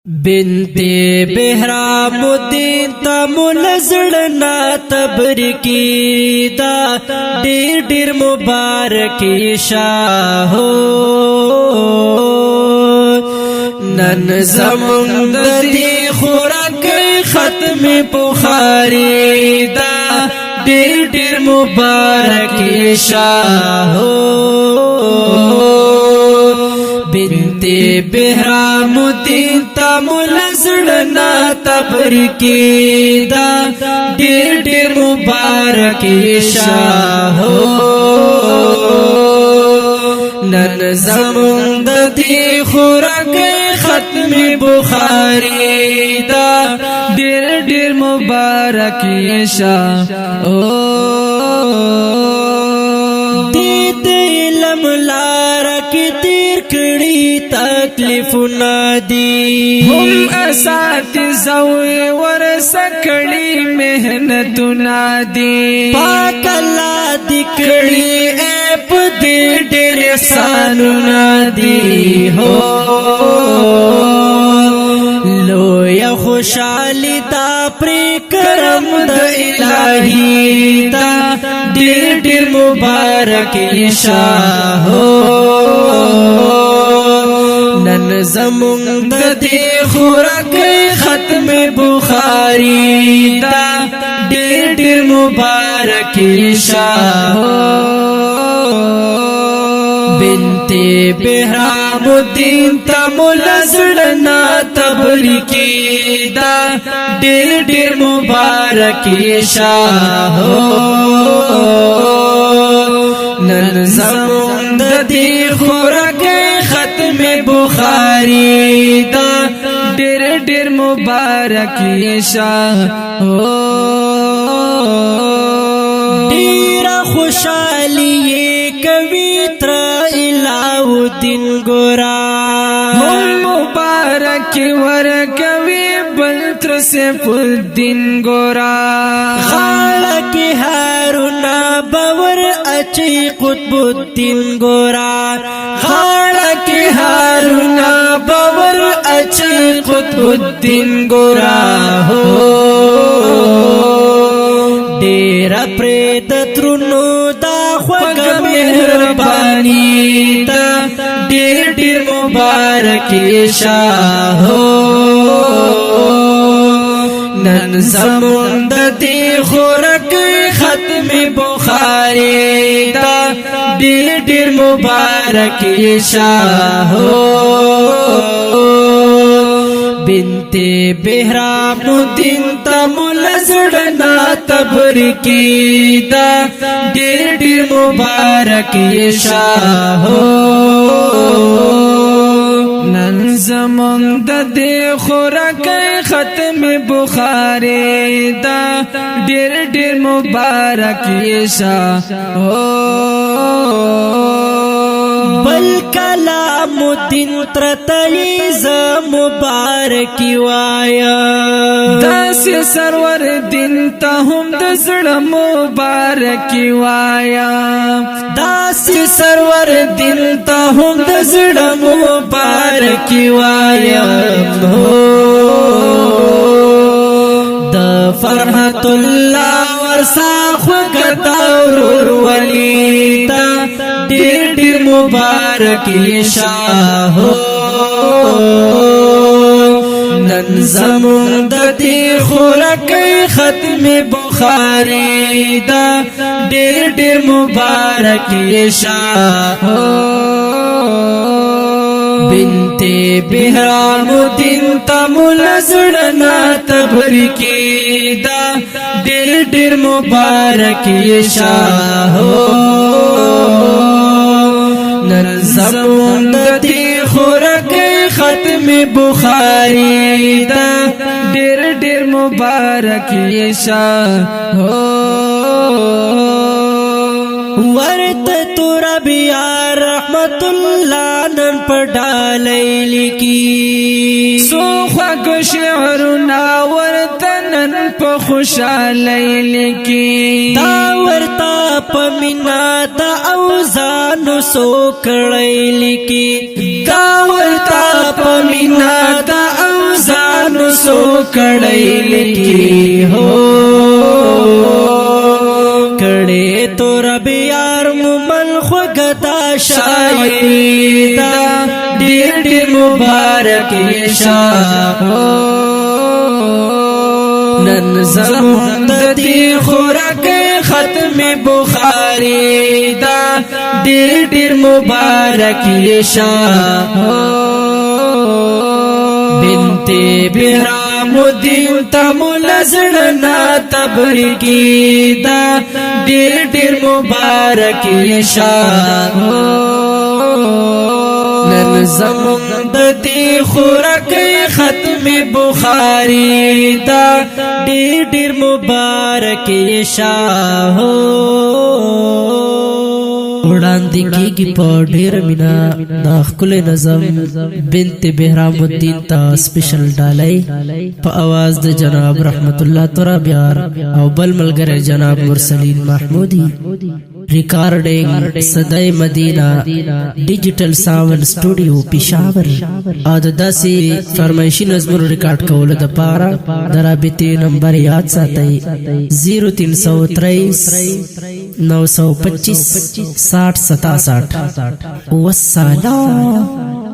بنت بهرام الدین تمول زړنا تبر کی دا ډیر ډیر مبارک شاه نن زمون د دې خوراک ختم بخاری دا ډیر ډیر مبارک شاه بنت بهرام الدین تمول زړنا تبر کی دا ډیر ډیر مبارک شاه نن زمون د دې خوراک ختم بخاری دا ډیر ډیر مبارک شاه دې علم لار کې تیر کړي تکلیفونه دي هم اساتذه ورسکړي مهنتونه دي پاک الله دې کړي اپ دې ډېر احسانونه دي لویا خوشالي دا پر کرم د الہی دا ډېر ډېر مبارک شاه نن زمون د دې خوراک ختم بخاری دا ډېر ډېر مبارک شاه بنت بهرام الدین تمول زړنا تبر کی دا ډېر ډېر مبارک شاه نن زمون د دې خوراک ختم بخاری دا ډېر ډېر مبارک شاه ډېر خوشالي کوي تر الہدین ګورا هم مبارک ورکوي بل تر سیف الدین ګورا خالق هارون باور اچي قطب الدین ګورا خالق هارون باور اچي قطب الدین ګورا ډیر پرې د ترونو دا خوږه مهرباني دا ډیر ډیر مبارک شاه نن زمون د دې خوراک ختم بخاری دا ډیر ډیر مبارک شاه بنت بهرام الدین تمول زړنا تبر کی دا ډیر ډیر مبارک شاه نن زمون د دې خوراک ختم بخاری دا ډیر ډیر مبارک شاه بل کلام الدین ترتیز مبارکی وایا داس سرور دین ته هم د زړه مبارکی وایا داس سرور دین ته هم د زړه مبارکی وایا د فرحت الله ورساخ ګټور ولی دا ډیر ډیر مبارک شاه نن زمون د دې خوراک ختم بخاری دا ډیر ډیر مبارک شاه بنت بهرام الدین تمول زړنا تبر کی دا ډیر ډیر مبارک شاه نن زمون د دې خوراک ختم بخاری دا ډیر ډیر مبارک شاه ورته تور بیا رحمت الله نن پډالې لیکي سو خواږه شعرونه ورته نن په خوشالۍ لیکي دا ورته په مینا د اوزانو سو کړې لیکي دا ورته په مینا د کړی لیکي هو کړي تو رب یار مومن خوګدا شاعری دا ډېر ډېر مبارک شاه نن زمون د دې خوراک ختم بخاری دا ډېر ډېر مبارک شاه بنت بهرام الدین تمول زړنا تبریکی دا ډېر ډېر مبارک شاه نن زمون د دې خوراک ختم بخاری دا ډېر ډېر مبارک شاه وړاندې کیږي په ډېر مینا د خپل نظم بنت بهرام الدین ته سپیشل ډالۍ په आवाज د جناب رحمت الله ترابیار او بل ملګری جناب مرسلین محمودی ریکارډینګ صدای مدینہ ډیجیټل ساوند سټوډیو پېښور او داسې فرمایشي نظمونو ریکارډ کولو د پاره د رابطې نمبر یاد ساتئ 0323 925 60 67 والسلام